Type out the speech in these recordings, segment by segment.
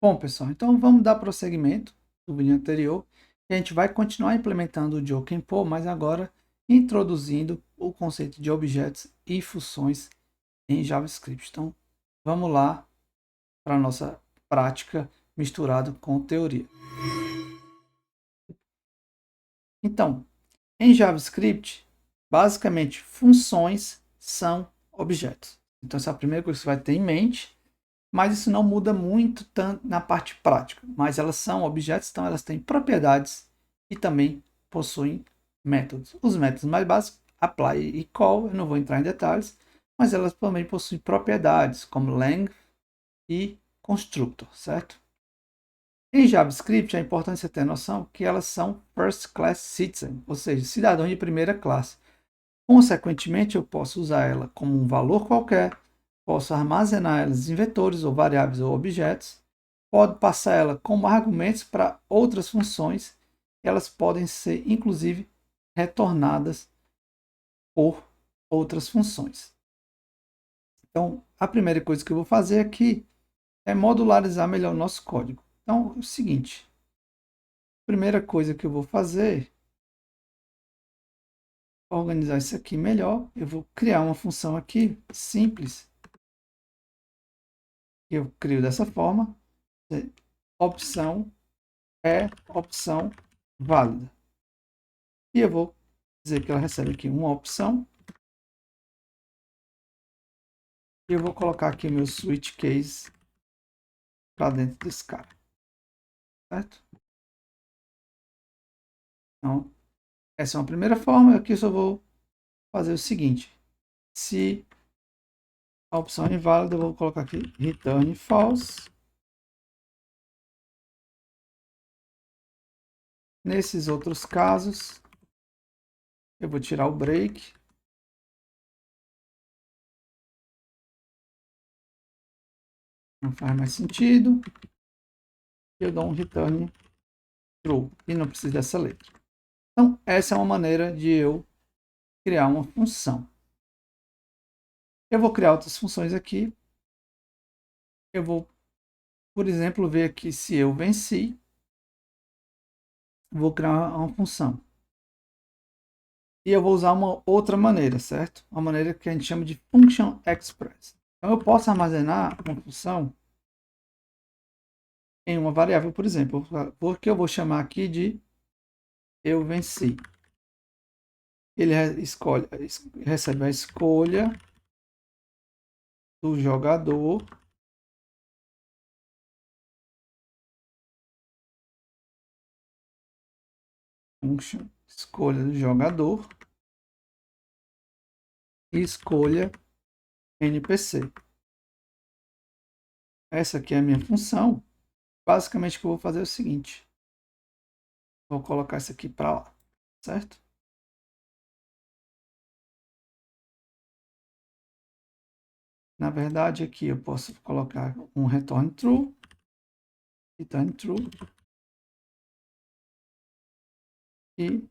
Bom, pessoal, então vamos dar prosseguimento do vídeo anterior. A gente vai continuar implementando o Jokenpo, mas agora introduzindo o conceito de objetos e funções em JavaScript. Então, vamos lá para a nossa prática misturado com teoria. Então, em JavaScript, basicamente, funções são objetos. Então, essa é a primeira coisa que você vai ter em mente. Mas isso não muda muito tanto na parte prática. Mas elas são objetos, então elas têm propriedades e também possuem métodos. Os métodos mais básicos, apply e call, eu não vou entrar em detalhes, mas elas também possuem propriedades como length e constructor, certo? Em JavaScript, é importante você ter noção que elas são first class citizen, ou seja, cidadão de primeira classe. Consequentemente, eu posso usar ela como um valor qualquer, posso armazenar elas em vetores ou variáveis ou objetos, pode passar ela como argumentos para outras funções, e elas podem ser, inclusive, retornadas por outras funções. Então, a primeira coisa que eu vou fazer aqui é modularizar melhor o nosso código. Então, é o seguinte, a primeira coisa que eu vou fazer para organizar isso aqui melhor, eu vou criar uma função aqui simples. Eu crio dessa forma, opção é opção válida. E eu vou dizer que ela recebe aqui uma opção. E eu vou colocar aqui o meu switch case para dentro desse cara. Certo? Então, essa é uma primeira forma. Aqui eu só vou fazer o seguinte. Se a opção é inválida, eu vou colocar aqui return false. Nesses outros casos, eu vou tirar o break. Não faz mais sentido. Eu dou um return true. E não precisa dessa letra. Então, essa é uma maneira de eu criar uma função. Eu vou criar outras funções aqui. Eu vou, por exemplo, ver aqui se eu venci. Vou criar uma função. E eu vou usar uma outra maneira, certo? Uma maneira que a gente chama de function express. Então, eu posso armazenar uma função em uma variável, por exemplo, porque eu vou chamar aqui de eu venci. Ele recebe a escolha do jogador function escolha do jogador e escolha NPC. Essa aqui é a minha função. Basicamente, o que eu vou fazer é o seguinte. Vou colocar isso aqui para lá, certo? Na verdade, aqui eu posso colocar um return true, e,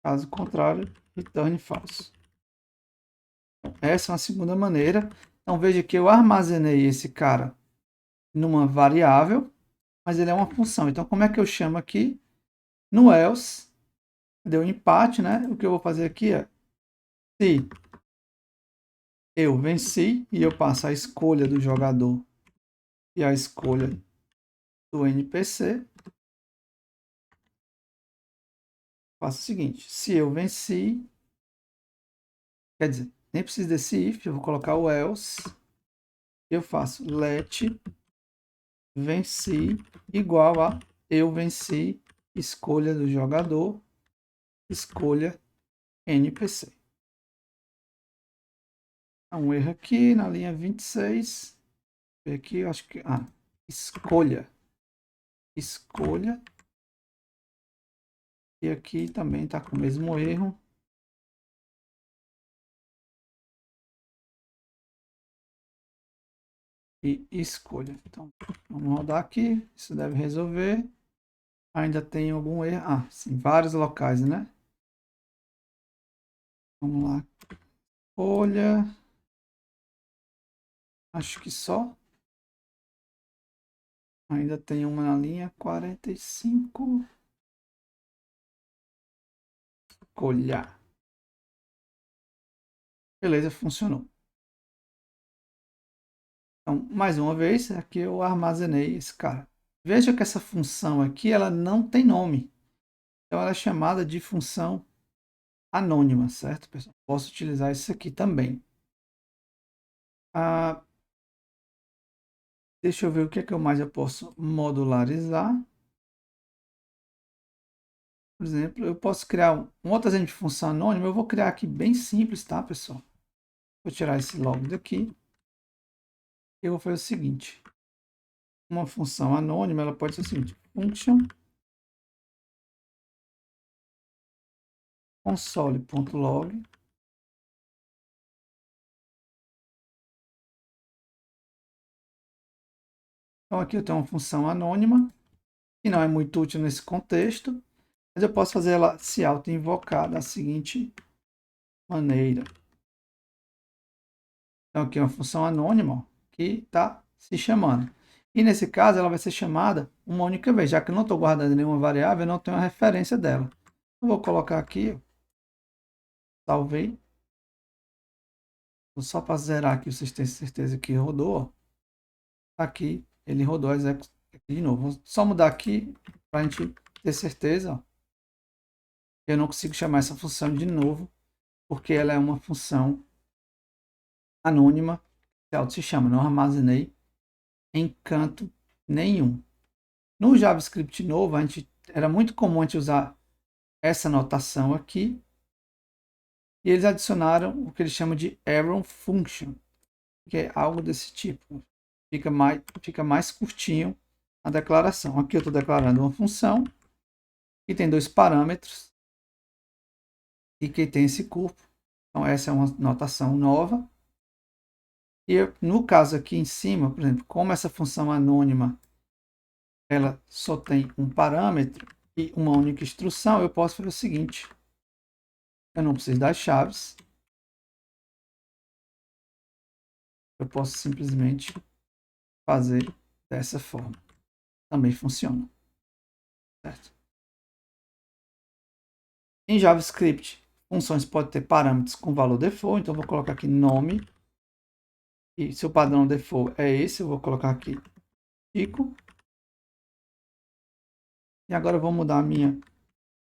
caso contrário, return false. Essa é uma segunda maneira. Então, veja que eu armazenei esse cara numa variável, mas ele é uma função. Então, como é que eu chamo aqui? No else, deu empate, né? O que eu vou fazer aqui é, se eu venci e eu passo a escolha do jogador e a escolha do NPC, faço o seguinte, se eu venci, quer dizer, nem preciso desse if, eu vou colocar o else, eu faço let venci igual a eu venci, escolha do jogador, escolha NPC. Há um erro aqui na linha 26. Aqui eu acho que. Escolha. Escolha. E aqui também está com o mesmo erro. E escolha. Então, vamos rodar aqui. Isso deve resolver. Ainda tem algum erro. Sim, vários locais, né? Vamos lá. Escolha. Acho que só. Ainda tem uma na linha 45. Escolha. Beleza, funcionou. Então, mais uma vez, aqui eu armazenei esse cara. Veja que essa função aqui, ela não tem nome. Então, ela é chamada de função anônima, certo, pessoal? Posso utilizar isso aqui também. Ah, deixa eu ver o que é que eu mais eu posso modularizar. Por exemplo, eu posso criar um outro exemplo de função anônima. Eu vou criar aqui bem simples, tá, pessoal? Vou tirar esse log daqui. Eu vou fazer o seguinte. Uma função anônima, ela pode ser o seguinte. Function console.log. Então aqui eu tenho uma função anônima, que não é muito útil nesse contexto, mas eu posso fazer ela se auto-invocar da seguinte maneira. Então aqui é uma função anônima ó, que está se chamando. E nesse caso ela vai ser chamada uma única vez, já que eu não estou guardando nenhuma variável, eu não tenho a referência dela. Eu vou colocar aqui, salvei. Só para zerar aqui, vocês têm certeza que rodou. Aqui ele rodou aqui de novo. Vou só mudar aqui para a gente ter certeza. Ó. Eu não consigo chamar essa função de novo, porque ela é uma função anônima que ela se chama. Não armazenei em canto nenhum. No JavaScript novo, era muito comum a gente usar essa notação aqui. E eles adicionaram o que eles chamam de arrow function, que é algo desse tipo. Fica mais curtinho a declaração. Aqui eu estou declarando uma função que tem dois parâmetros e que tem esse corpo. Então essa é uma notação nova. E no caso aqui em cima, por exemplo, como essa função anônima ela só tem um parâmetro e uma única instrução, eu posso fazer o seguinte. Eu não preciso das chaves. Eu posso simplesmente fazer dessa forma. Também funciona. Certo? Em JavaScript, funções podem ter parâmetros com valor default. Então, eu vou colocar aqui nome. E se o padrão default é esse, eu vou colocar aqui Chico. E agora eu vou mudar a minha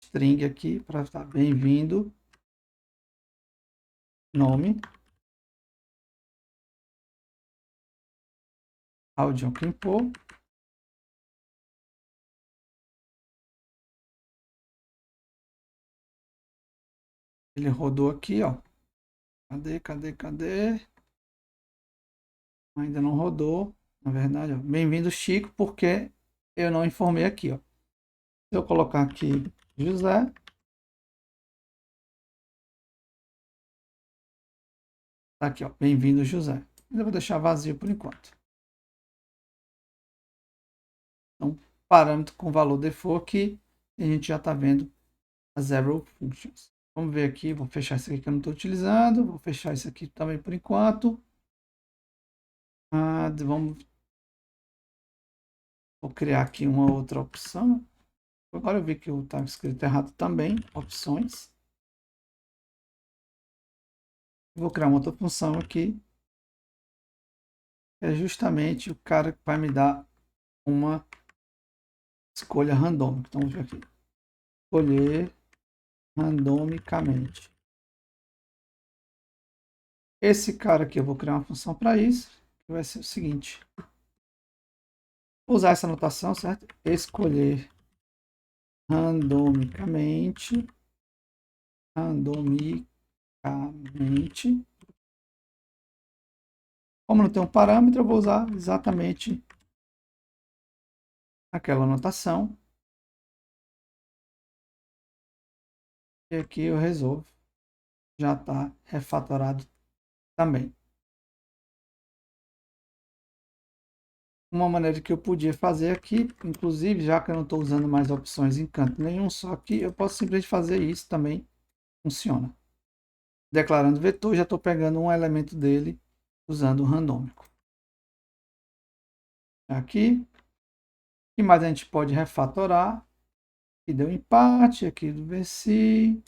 string aqui para estar bem-vindo. Nome. Audio Climpou. Ele rodou aqui, ó. Cadê? Ainda não rodou. Na verdade, bem-vindo, Chico, porque eu não informei aqui, ó. Se eu colocar aqui José. Tá aqui, ó. Bem-vindo, José. Eu vou deixar vazio por enquanto. Então, parâmetro com valor default aqui. E a gente já está vendo as arrow functions. Vamos ver aqui. Vou fechar isso aqui que eu não estou utilizando. Vou fechar isso aqui também por enquanto. Vou criar aqui uma outra opção. Agora eu vi que o estava escrito errado também. Opções. Vou criar uma outra função aqui. É justamente o cara que vai me dar uma escolha randômica. Então, vamos ver aqui. Escolher randomicamente. Esse cara aqui eu vou criar uma função para isso. Que vai ser o seguinte. Vou usar essa anotação, certo? Escolher randomicamente. Como não tem um parâmetro, eu vou usar exatamente aquela anotação. E aqui eu resolvo. Já está refatorado também. Uma maneira que eu podia fazer aqui, inclusive, já que eu não estou usando mais opções em canto nenhum, só que eu posso simplesmente fazer isso também. Funciona. Declarando vetor, já estou pegando um elemento dele usando o randômico. Aqui, que mais a gente pode refatorar? Aqui deu empate, aqui do VC,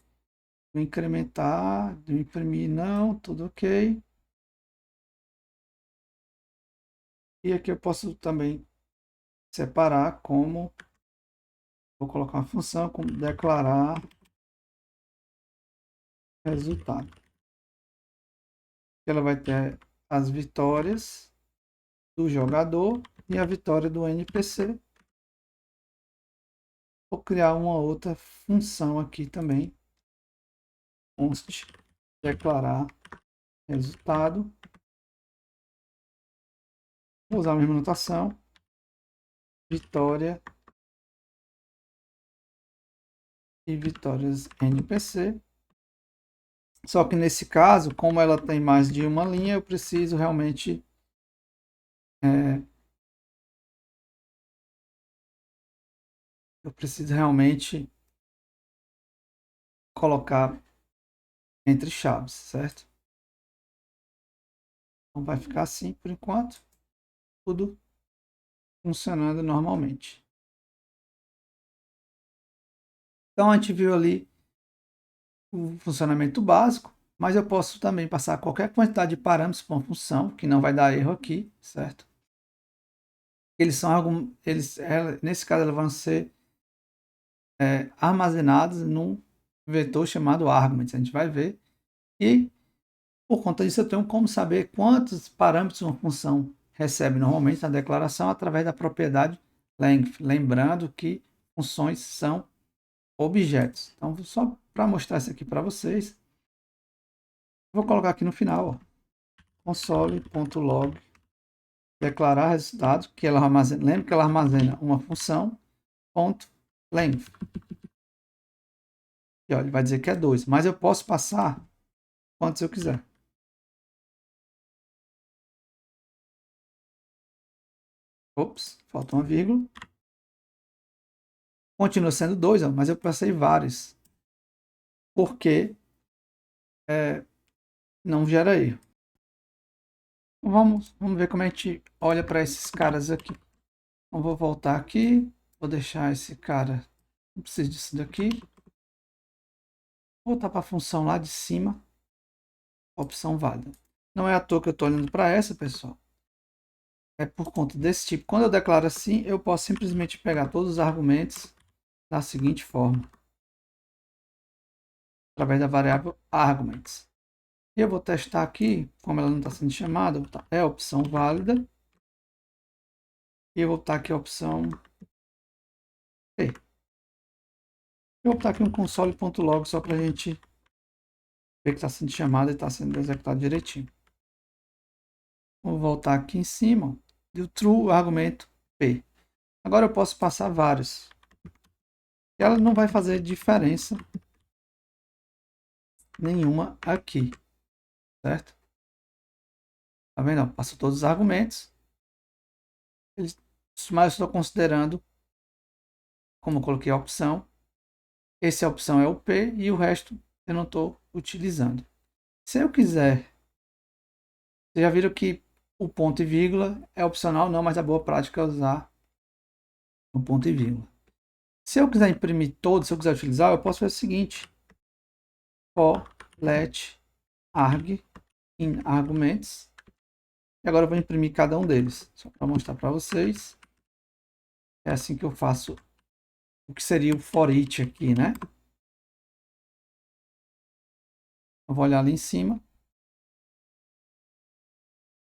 do incrementar, do imprimir não, tudo ok. E aqui eu posso também separar como, vou colocar uma função como declarar resultado. Ela vai ter as vitórias do jogador e a vitória do NPC. Vou criar uma outra função aqui também. Const declarar resultado. Vou usar a mesma notação. Vitória e vitórias NPC. Só que nesse caso, como ela tem mais de uma linha, eu preciso realmente colocar entre chaves, certo? Então vai ficar assim por enquanto, tudo funcionando normalmente. Então a gente viu ali o funcionamento básico, mas eu posso também passar qualquer quantidade de parâmetros para uma função, que não vai dar erro aqui, certo? Nesse caso, eles vão ser armazenados num vetor chamado arguments, a gente vai ver. E por conta disso, eu tenho como saber quantos parâmetros uma função recebe normalmente na declaração através da propriedade length. Lembrando que funções são objetos. Então, só para mostrar isso aqui para vocês, vou colocar aqui no final, console.log declarar resultado, que ela armazena, lembra que ela armazena uma função, ponto length. E olha, ele vai dizer que é 2, mas eu posso passar quantos eu quiser. Ops, falta uma vírgula. Continua sendo 2, mas eu passei vários. Porque não gera erro. Vamos ver como a gente olha para esses caras aqui. Então, vou voltar aqui. Vou deixar esse cara. Não preciso disso daqui. Voltar para a função lá de cima. Opção válida. Não é à toa que eu estou olhando para essa, pessoal. É por conta desse tipo. Quando eu declaro assim, eu posso simplesmente pegar todos os argumentos da seguinte forma. Através da variável arguments. E eu vou testar aqui, como ela não está sendo chamada, é a opção válida. E eu vou botar aqui a opção P. Eu vou botar aqui um console.log só para a gente ver que está sendo chamada e está sendo executado direitinho. Vou voltar aqui em cima. Deu true, argumento P. Agora eu posso passar vários. E ela não vai fazer diferença nenhuma aqui. Certo? Tá vendo? Passou todos os argumentos. Mas eu estou considerando, como eu coloquei a opção, essa opção é o P e o resto eu não estou utilizando. Se eu quiser, vocês já viram que o ponto e vírgula é opcional, não, mas a boa prática é usar o ponto e vírgula. Se eu quiser imprimir todos, se eu quiser utilizar, eu posso fazer o seguinte: for let arg in arguments. E agora eu vou imprimir cada um deles, só para mostrar para vocês. É assim que eu faço o que seria o for each aqui, né? Eu vou olhar ali em cima.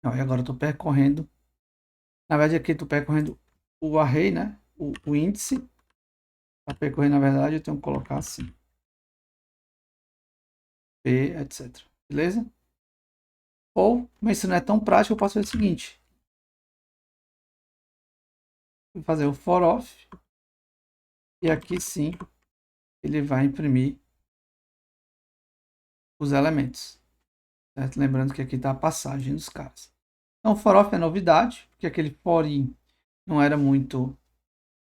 E agora eu estou percorrendo. Na verdade, aqui eu estou percorrendo o array, né? O índice. Para percorrer, na verdade, eu tenho que colocar assim. P, etc. Beleza? Ou, mas isso não é tão prático, eu posso fazer o seguinte. Vou fazer o for off. E aqui sim, ele vai imprimir os elementos. Certo? Lembrando que aqui está a passagem dos caras. Então, o for off é novidade, porque aquele for in não era muito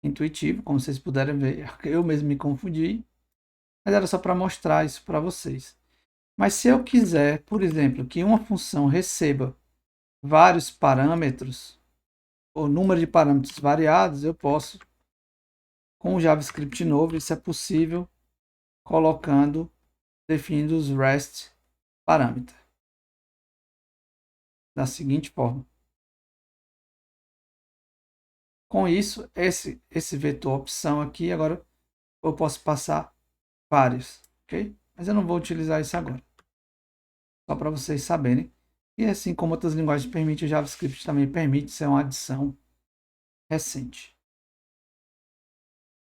intuitivo, como vocês puderam ver. Eu mesmo me confundi. Mas era só para mostrar isso para vocês. Mas se eu quiser, por exemplo, que uma função receba vários parâmetros, o número de parâmetros variados, eu posso, com o JavaScript novo, isso é possível colocando, definindo os REST parâmetros da seguinte forma. Com isso, esse vetor opção aqui, agora eu posso passar vários, ok? Mas eu não vou utilizar isso agora. Só para vocês saberem. E assim como outras linguagens permitem, o JavaScript também permite ser uma adição recente.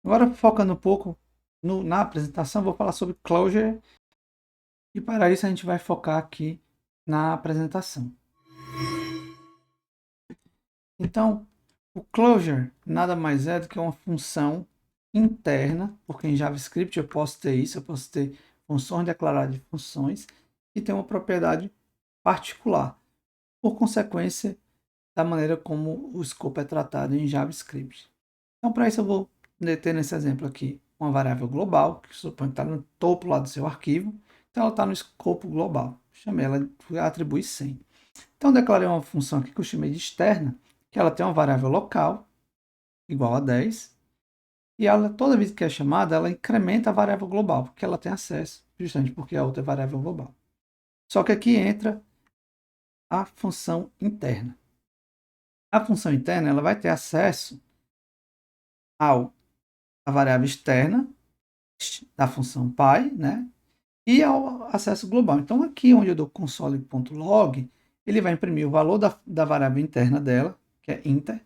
Agora, focando um pouco na apresentação, vou falar sobre Clojure. E para isso a gente vai focar aqui na apresentação. Então, o Clojure nada mais é do que uma função interna, porque em JavaScript eu posso ter isso, eu posso ter funções declaradas de funções e tem uma propriedade particular, por consequência da maneira como o escopo é tratado em JavaScript. Então, para isso eu vou ter nesse exemplo aqui uma variável global, que supõe que está no topo lá do seu arquivo, então ela está no escopo global. Chamei ela, atribui 100. Então, declarei uma função aqui que eu chamei de externa, que ela tem uma variável local, igual a 10, e ela, toda vez que é chamada, ela incrementa a variável global, porque ela tem acesso, justamente porque a outra é variável global. Só que aqui entra a função interna. A função interna ela vai ter acesso à variável externa da função pi, né? E ao acesso global. Então, aqui onde eu dou console.log, ele vai imprimir o valor da variável interna dela, que é inter,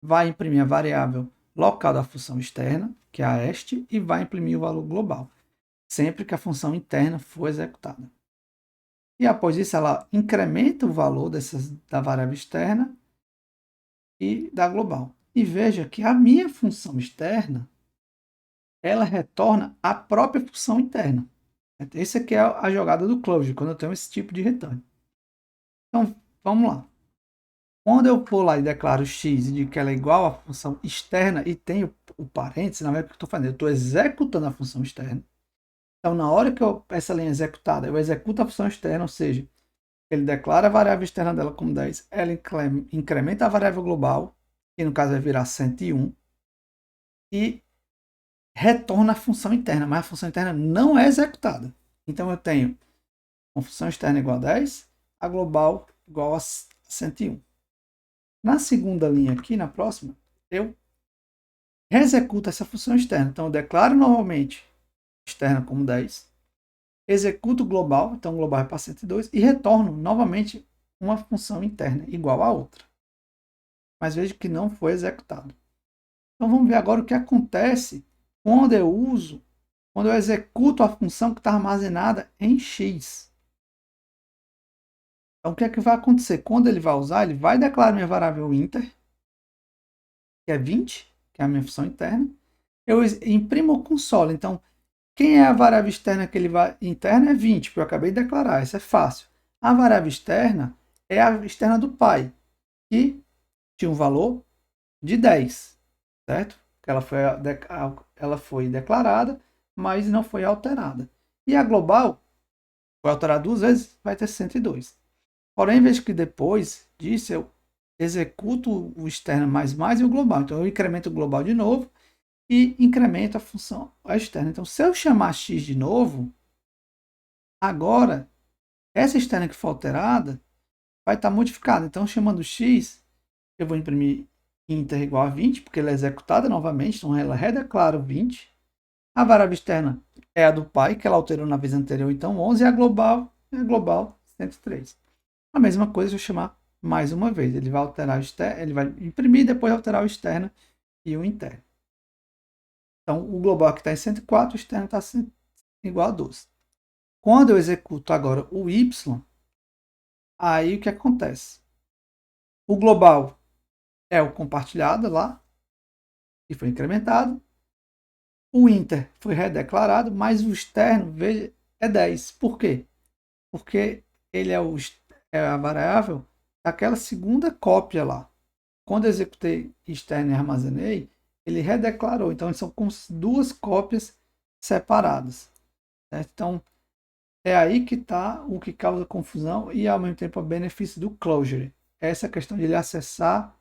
vai imprimir a variável local da função externa, que é a est, e vai imprimir o valor global, sempre que a função interna for executada. E após isso, ela incrementa o valor da variável externa e da global. E veja que a minha função externa, ela retorna a própria função interna. Essa aqui é a jogada do Clojure, quando eu tenho esse tipo de retorno. Então, vamos lá. Quando eu for lá e declaro x e digo que ela é igual à função externa e tenho o parênteses, na verdade, o que eu estou fazendo? Eu estou executando a função externa. Então, na hora que essa linha é executada, eu executo a função externa, ou seja, ele declara a variável externa dela como 10, ela incrementa a variável global, que no caso vai virar 101, e retorna a função interna, mas a função interna não é executada. Então, eu tenho uma função externa igual a 10, a global igual a 101. Na segunda linha aqui, na próxima, eu executo essa função externa. Então, eu declaro novamente externa como 10, executo o global, então o global é para 102, e retorno novamente uma função interna igual a outra. Mas veja que não foi executado. Então, vamos ver agora o que acontece quando eu executo a função que está armazenada em x. Então, o que é que vai acontecer? Quando ele vai usar, ele vai declarar minha variável inter, que é 20, que é a minha função interna. Eu imprimo o console. Então, quem é a variável externa que ele vai interna é 20, porque eu acabei de declarar. Isso é fácil. A variável externa é a externa do pai, que tinha um valor de 10, certo? Ela foi declarada, mas não foi alterada. E a global foi alterada 2 vezes, vai ter 102. Porém, veja que depois disso eu executo o externo mais e o global. Então, eu incremento o global de novo e incremento a função externa. Então, se eu chamar x de novo, agora essa externa que foi alterada vai estar modificada. Então, chamando x, eu vou imprimir inter igual a 20, porque ela é executada novamente, então ela redeclara o 20. A variável externa é a do pai, que ela alterou na vez anterior, então 11, e a global é a global 103. A mesma coisa se eu chamar mais uma vez. Ele vai alterar o externo, ele vai imprimir e depois alterar o externo e o interno. Então, o global aqui está em 104, o externo está igual a 12. Quando eu executo agora o y, aí o que acontece? O global é o compartilhado lá, que foi incrementado. O inter foi redeclarado, mas o externo, veja, é 10. Por quê? Porque ele é a variável daquela segunda cópia lá. Quando eu executei externo e armazenei, ele redeclarou. Então, são duas cópias separadas. Certo? Então, é aí que está o que causa confusão e, ao mesmo tempo, o benefício do Clojure. Essa questão de ele acessar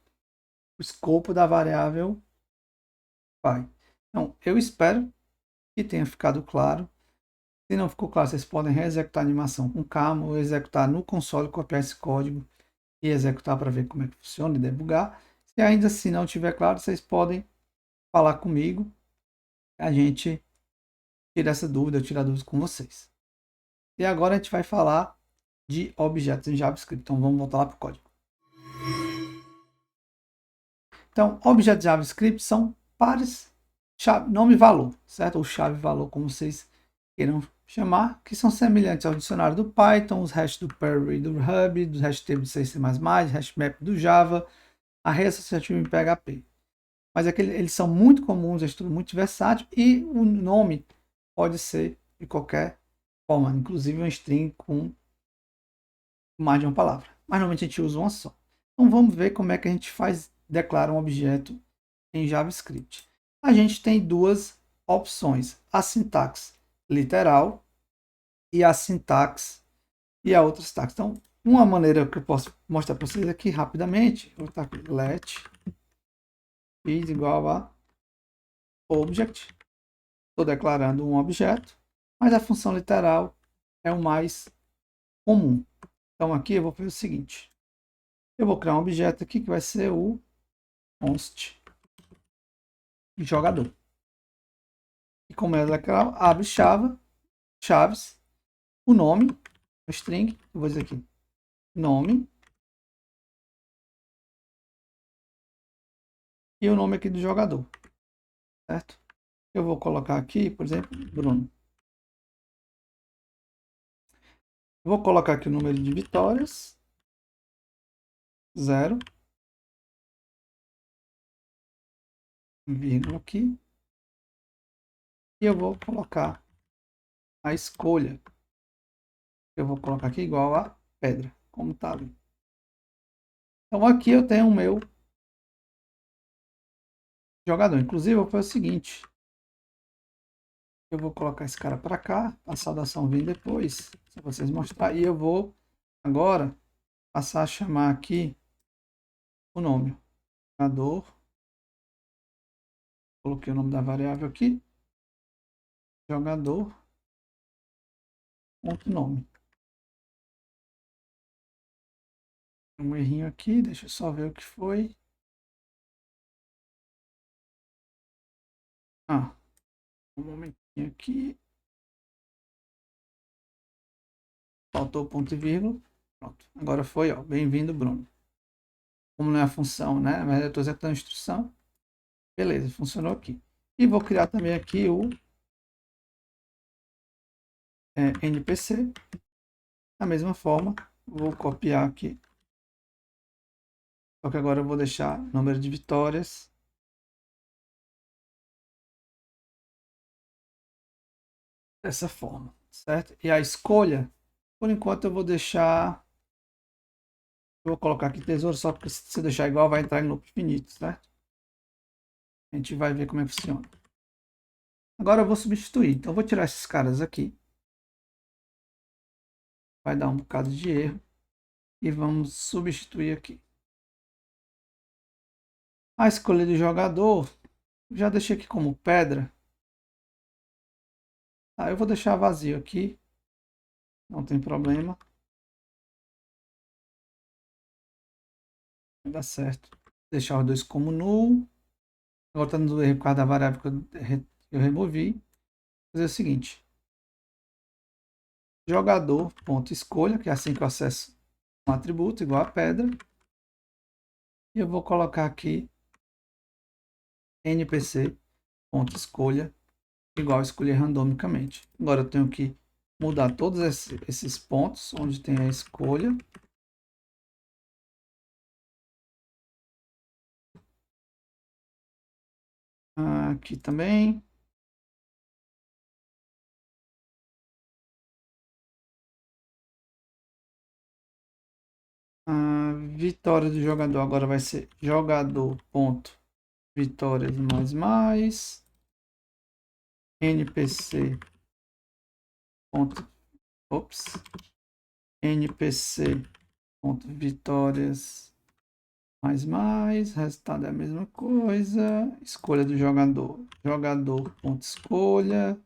o escopo da variável pai. Então, eu espero que tenha ficado claro. Se não ficou claro, vocês podem reexecutar a animação com calma ou executar no console, copiar esse código e executar para ver como é que funciona e debugar. Se ainda assim não estiver claro, vocês podem falar comigo. A gente tira essa dúvida, eu tiro a dúvida com vocês. E agora a gente vai falar de objetos em JavaScript. Então vamos voltar lá para o código. Então, objetos JavaScript são pares chave, nome e valor, certo? Ou chave e valor, como vocês queiram chamar, que são semelhantes ao dicionário do Python, os hashes do Perl do Ruby, dos hash table do C++, hashmap do Java, array associativo em PHP. Mas eles são muito comuns, é tudo muito versátil e o nome pode ser de qualquer forma, inclusive um string com mais de uma palavra. Mas normalmente a gente usa uma só. Então vamos ver como é que a gente declara um objeto em JavaScript. A gente tem duas opções, a sintaxe literal e a sintaxe e a outra sintaxe. Então, uma maneira que eu posso mostrar para vocês aqui rapidamente, eu vou botar aqui let is igual a object. Estou declarando um objeto, mas a função literal é o mais comum. Então aqui eu vou fazer o seguinte, eu vou criar um objeto aqui que vai ser o const jogador. E como é literal, abre chaves, o nome, o string, eu vou dizer aqui, nome, e o nome aqui do jogador, certo? Eu vou colocar aqui, por exemplo, Bruno. Eu vou colocar aqui o número de vitórias, 0, vírgula aqui, e eu vou colocar a escolha. Eu vou colocar aqui igual a pedra, como está ali. Então aqui eu tenho o meu jogador. Inclusive eu vou fazer o seguinte. Eu vou colocar esse cara para cá, a saudação vem depois, para vocês mostrar. E eu vou agora passar a chamar aqui o nome. Jogador. Coloquei o nome da variável aqui. Jogador. Ponto nome. Um errinho aqui, deixa eu só ver o que foi. Um momentinho aqui. Faltou ponto e vírgula. Pronto. Agora foi, ó. Bem-vindo, Bruno. Como não é a função, né? Mas eu estou executando a instrução. Beleza, funcionou aqui. E vou criar também aqui o NPC. Da mesma forma, vou copiar aqui. Só que agora eu vou deixar número de vitórias. Dessa forma, certo? E a escolha, por enquanto eu vou deixar... Eu vou colocar aqui tesouro, só porque se deixar igual vai entrar em loop infinito, certo? A gente vai ver como é que funciona. Agora eu vou substituir. Então eu vou tirar esses caras aqui. Vai dar um bocado de erro. E vamos substituir aqui. A escolha do jogador, já deixei aqui como pedra. Eu vou deixar vazio aqui. Não tem problema. Vai dar certo. Deixar os dois como null. Agora está dando erro por causa da variável que eu removi. Vou fazer o seguinte. Jogador.escolha, que é assim que eu acesso um atributo igual a pedra. E eu vou colocar aqui npc.escolha igual a escolher randomicamente. Agora eu tenho que mudar todos esses pontos onde tem a escolha. Aqui também. A vitória do jogador agora vai ser jogador.vitórias mais npc. npc.vitórias mais, resultado é a mesma coisa, escolha do jogador, jogador.escolha,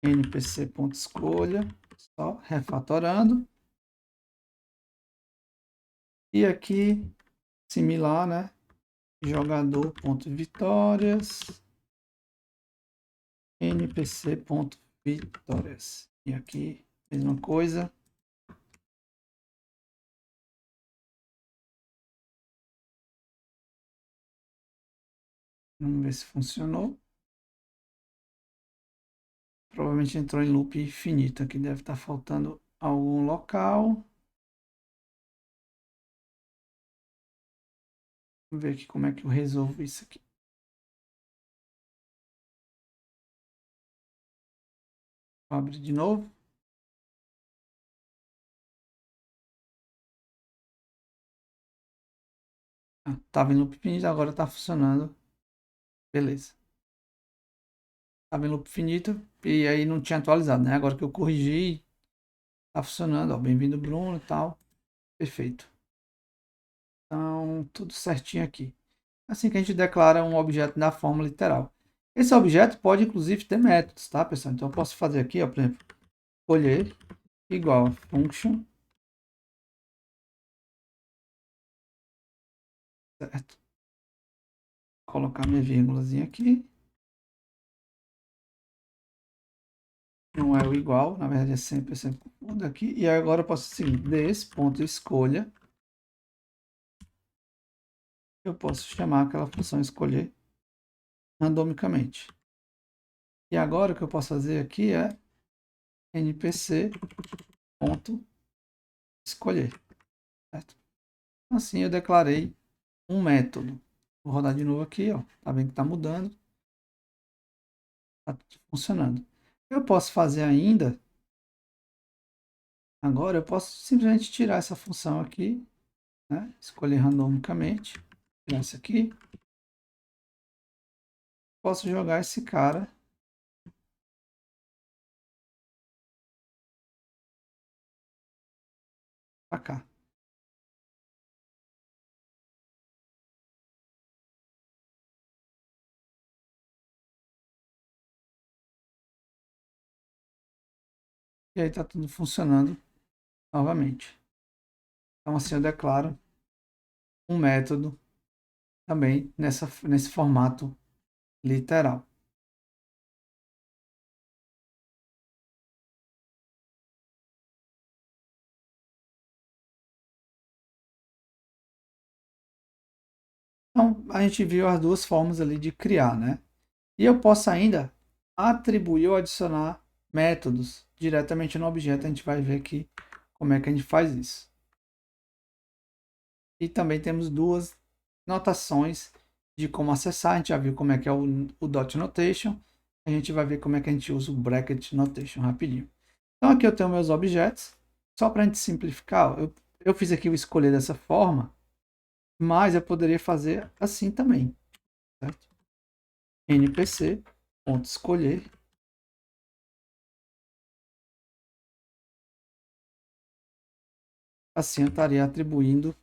npc.escolha, só refatorando. E aqui, similar, né? Jogador.vitórias, npc.vitórias. E aqui, mesma coisa. Vamos ver se funcionou. Provavelmente entrou em loop infinito. Aqui deve estar faltando algum local. Vamos ver aqui como é que eu resolvo isso aqui. Vou abrir de novo. Estava em loop infinito, agora está funcionando. Beleza. Estava em loop infinito e aí não tinha atualizado, né? Agora que eu corrigi, está funcionando. Ó, bem-vindo, Bruno e tal. Perfeito. Então, tudo certinho aqui. Assim que a gente declara um objeto na forma literal. Esse objeto pode, inclusive, ter métodos, tá, pessoal? Então, eu posso fazer aqui, ó, por exemplo, escolher igual a function, certo? Colocar minha vírgulazinha aqui. Não é o igual, na verdade é sempre confundo aqui. E agora eu posso seguir des.escolha. Eu posso chamar aquela função escolher randomicamente. E agora o que eu posso fazer aqui é npc.escolher, certo? Assim eu declarei um método. Vou rodar de novo aqui, ó. Tá vendo que tá mudando. Tá funcionando. Eu posso fazer ainda. Agora eu posso simplesmente tirar essa função aqui, né? Escolher randomicamente. Tirar isso aqui. Posso jogar esse cara para cá. E aí está tudo funcionando novamente. Então assim eu declaro um método também nesse formato literal. Então a gente viu as duas formas ali de criar, né? E eu posso ainda atribuir ou adicionar métodos diretamente no objeto. A gente vai ver aqui como é que a gente faz isso. E também temos duas notações de como acessar. A gente já viu como é que é o dot notation. A gente vai ver como é que a gente usa o bracket notation rapidinho. Então aqui eu tenho meus objetos. Só para a gente simplificar, eu fiz aqui o escolher dessa forma, mas eu poderia fazer assim também, certo? npc.escolher. Assim eu estaria atribuindo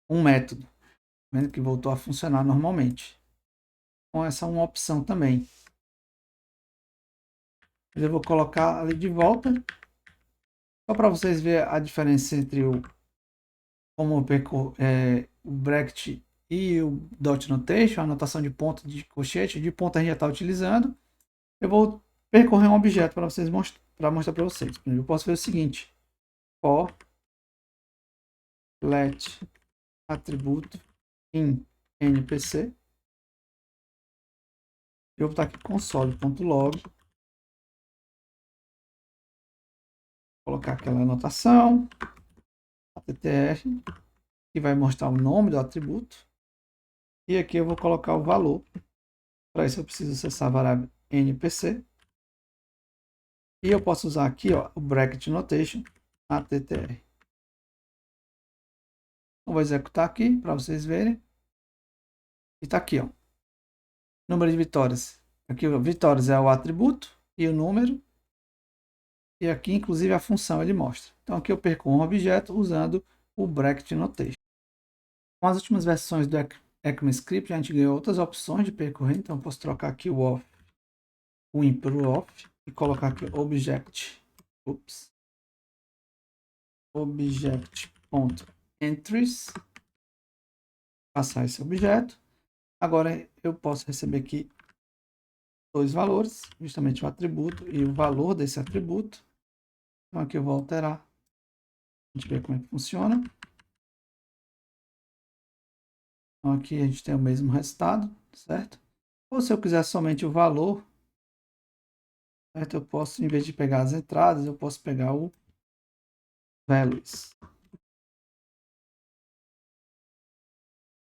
um método, vendo que voltou a funcionar normalmente. Então essa é uma opção também. Eu vou colocar ali de volta, só para vocês verem a diferença entre como o bracket e o dot notation, a anotação de ponto de colchete. De ponto a gente já está utilizando. Eu vou percorrer um objeto para vocês mostrar para vocês. Eu posso ver o seguinte: for let atributo in npc. Eu vou botar aqui console.log, colocar aquela anotação attr, que vai mostrar o nome do atributo. E aqui eu vou colocar o valor. Para isso eu preciso acessar a variável npc. E eu posso usar aqui, ó, o bracket notation attr. Então, vou executar aqui para vocês verem. E está aqui, ó. Número de vitórias. Aqui, ó, vitórias é o atributo e o número. E aqui, inclusive, a função ele mostra. Então, aqui eu percorro um objeto usando o Bracket Notation. Com as últimas versões do ECMAScript, a gente ganhou outras opções de percorrer. Então, eu posso trocar aqui o off, o in pelo off, e colocar aqui object.entries, passar esse objeto. Agora, eu posso receber aqui dois valores, justamente o atributo e o valor desse atributo. Então, aqui eu vou alterar. A gente vê como é que funciona. Então, aqui a gente tem o mesmo resultado, certo? Ou se eu quiser somente o valor, certo? Eu posso, em vez de pegar as entradas, eu posso pegar o values.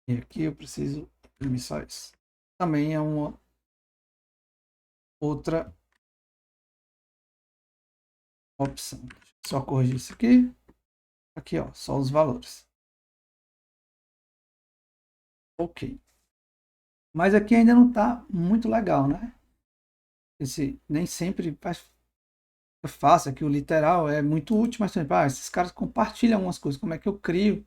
E aqui eu preciso imprimir só isso. Também é uma outra opção. Só corrigir isso aqui. Aqui, ó, só os valores. Ok. Mas aqui ainda não está muito legal, né? Nem sempre é fácil. Aqui o literal é muito útil, mas também, esses caras compartilham algumas coisas. Como é que eu crio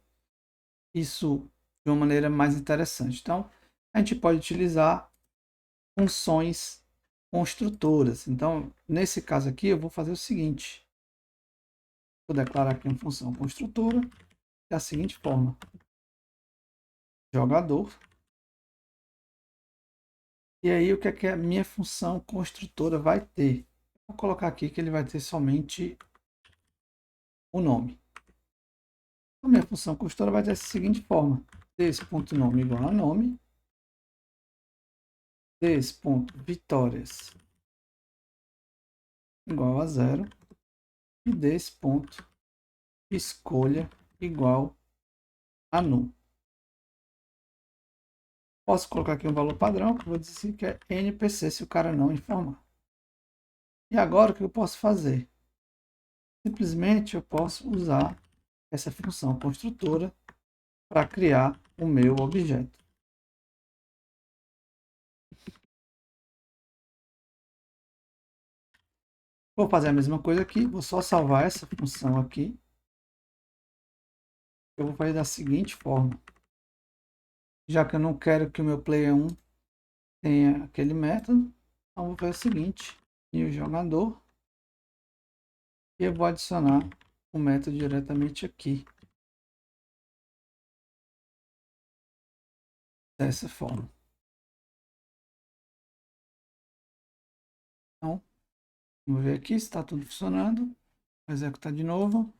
isso de uma maneira mais interessante? Então, a gente pode utilizar funções construtoras. Então, nesse caso aqui, eu vou fazer o seguinte. Vou declarar aqui uma função construtora da seguinte forma. Jogador. E aí, o que é que a minha função construtora vai ter? Vou colocar aqui que ele vai ter somente o nome. A minha função construtora vai ter da seguinte forma. Des.nome igual a nome. Des.vitórias igual a 0. E des.escolha igual a null. Posso colocar aqui um valor padrão, que eu vou dizer que é NPC se o cara não informar. E agora o que eu posso fazer? Simplesmente eu posso usar essa função construtora para criar o meu objeto. Vou fazer a mesma coisa aqui, vou só salvar essa função aqui. Eu vou fazer da seguinte forma. Já que eu não quero que o meu player 1 tenha aquele método, então vou fazer o seguinte. New jogador. E eu vou adicionar o método diretamente aqui. Dessa forma. Então, vamos ver aqui se está tudo funcionando. Vou executar de novo.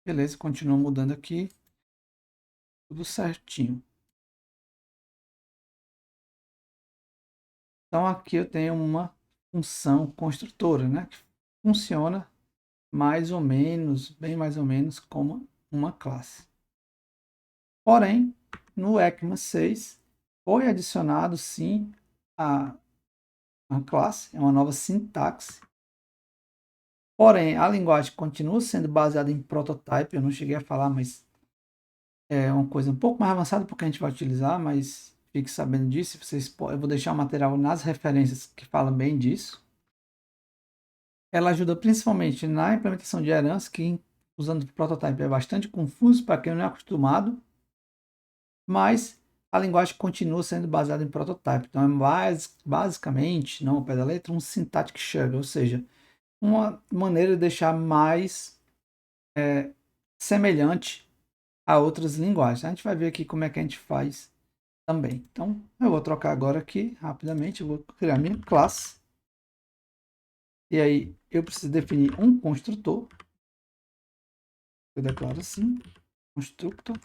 Beleza, continua mudando aqui. Tudo certinho. Então, aqui eu tenho uma função construtora, né? Que funciona mais ou menos, bem mais ou menos, como uma classe. Porém, no ECMA 6, foi adicionado, sim, a classe, é uma nova sintaxe. Porém, a linguagem continua sendo baseada em prototype, eu não cheguei a falar, mas é uma coisa um pouco mais avançada porque a gente vai utilizar, mas fique sabendo disso. Eu vou deixar o material nas referências que falam bem disso. Ela ajuda principalmente na implementação de herança, que usando prototype é bastante confuso para quem não é acostumado, mas a linguagem continua sendo baseada em prototype. Então é basicamente, não ao pé da letra, um syntactic share, ou seja, uma maneira de deixar mais semelhante a outras linguagens. A gente vai ver aqui como é que a gente faz também. Então, eu vou trocar agora aqui, rapidamente, eu vou criar minha classe. E aí, eu preciso definir um construtor. Eu declaro assim, constructor.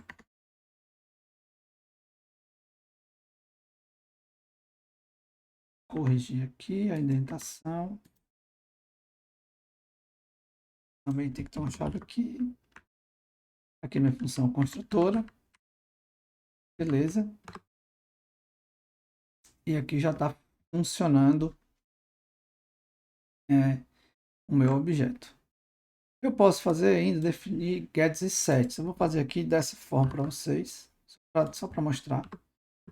Corrigir aqui a indentação. Também tem que ter uma chave aqui. Aqui minha função construtora. Beleza. E aqui já está funcionando o meu objeto. Eu posso fazer ainda, definir gets e sets. Eu vou fazer aqui dessa forma para vocês, só para mostrar.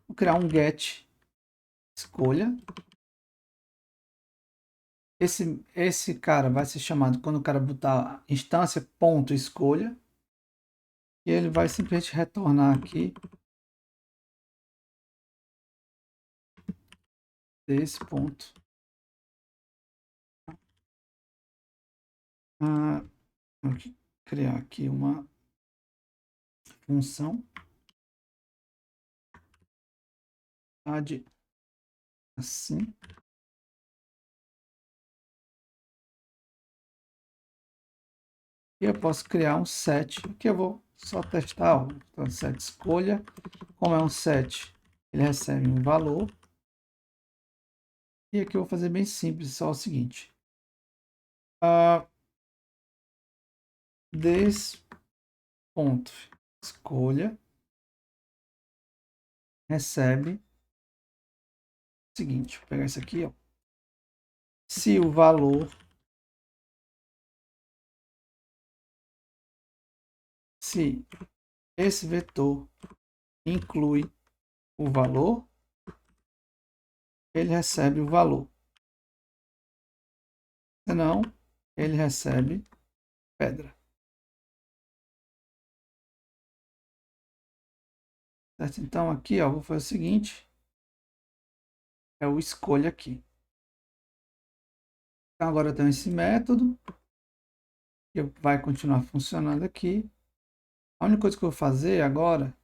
Vou criar um get escolha. Esse cara vai ser chamado quando o cara botar instância ponto escolha. E ele vai simplesmente retornar aqui desse ponto. Vou criar aqui uma função add assim. E eu posso criar um set que eu vou só testar. Ó. Então, set escolha. Como é um set, ele recebe um valor. E aqui eu vou fazer bem simples, só o seguinte. Desse ponto escolha recebe o seguinte. Vou pegar isso aqui, ó. Se o valor se esse vetor inclui o valor, ele recebe o valor. Senão, ele recebe pedra. Certo? Então, aqui, ó, vou fazer o seguinte. É o escolha aqui. Então, agora eu tenho esse método. Que vai continuar funcionando aqui. A única coisa que eu vou fazer agora...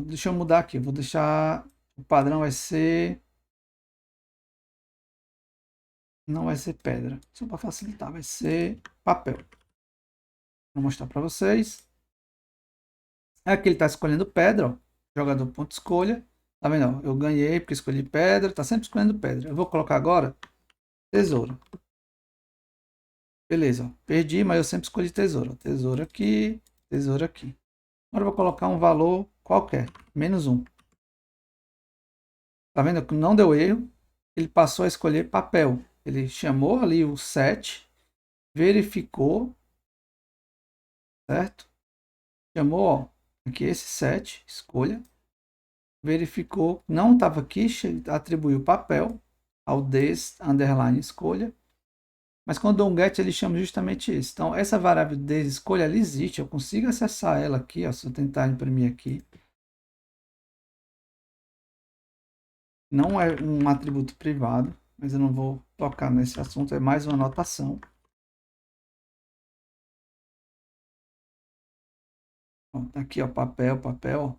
deixa eu mudar aqui. Vou deixar... O padrão vai ser... Não vai ser pedra. Só para facilitar. Vai ser papel. Vou mostrar para vocês. Aqui ele está escolhendo pedra, ó. Jogador ponto escolha. Tá vendo? Eu ganhei porque escolhi pedra. Tá sempre escolhendo pedra. Eu vou colocar agora tesoura. Beleza, ó. Perdi, mas eu sempre escolhi tesoura. Tesoura aqui, tesoura aqui. Agora eu vou colocar um valor qualquer, -1. Tá vendo que não deu erro? Ele passou a escolher papel. Ele chamou ali o set, verificou, certo? Chamou, ó, aqui esse set, escolha, verificou, não estava aqui, atribuiu papel ao des underline escolha, mas quando dou um get ele chama justamente isso. Então essa variável des escolha ela existe, eu consigo acessar ela aqui, ó, se eu tentar imprimir aqui. Não é um atributo privado, mas eu não vou tocar nesse assunto, é mais uma anotação. Ó, tá aqui, ó, papel, papel,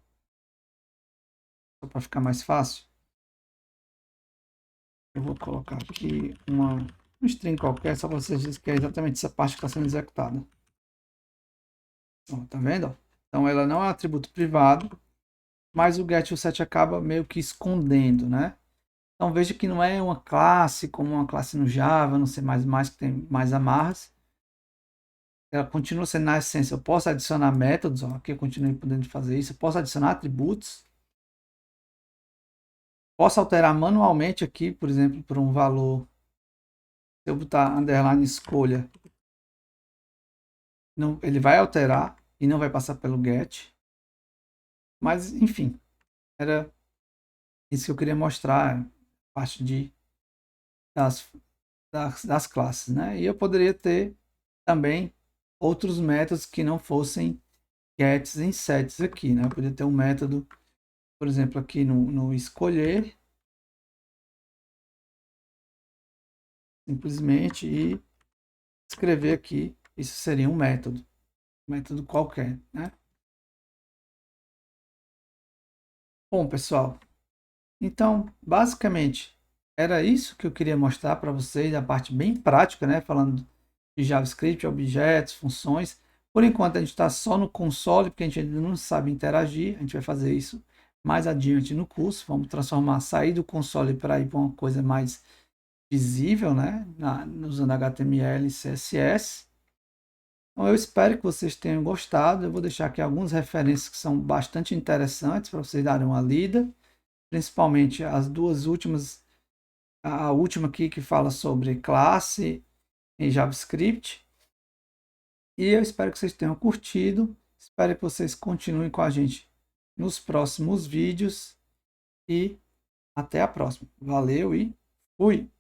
só para ficar mais fácil. Eu vou colocar aqui um string qualquer, só para vocês dizerem que é exatamente essa parte que está sendo executada. Ó, tá vendo? Então ela não é um atributo privado, mas o get e o set acaba meio que escondendo, né? Então veja que não é uma classe como uma classe no Java, no C++, que tem mais amarras. Ela continua sendo na essência. Eu posso adicionar métodos, ó, aqui eu continuo podendo fazer isso. Eu posso adicionar atributos. Posso alterar manualmente aqui, por exemplo, por um valor. Se eu botar underline escolha, não, ele vai alterar e não vai passar pelo get. Mas, enfim, era isso que eu queria mostrar, parte das classes, né? E eu poderia ter também outros métodos que não fossem gets em sets aqui, né? Eu poderia ter um método, por exemplo, aqui no escolher, simplesmente, e escrever aqui, isso seria um método qualquer, né? Bom, pessoal, então, basicamente, era isso que eu queria mostrar para vocês, a parte bem prática, né? Falando de JavaScript, objetos, funções. Por enquanto, a gente está só no console, porque a gente ainda não sabe interagir. A gente vai fazer isso mais adiante no curso. Vamos transformar, sair do console para ir para uma coisa mais visível, né? Usando HTML e CSS. Então, eu espero que vocês tenham gostado. Eu vou deixar aqui algumas referências que são bastante interessantes para vocês darem uma lida. Principalmente as duas últimas, a última aqui que fala sobre classe em JavaScript. E eu espero que vocês tenham curtido. Espero que vocês continuem com a gente nos próximos vídeos. E até a próxima. Valeu e fui!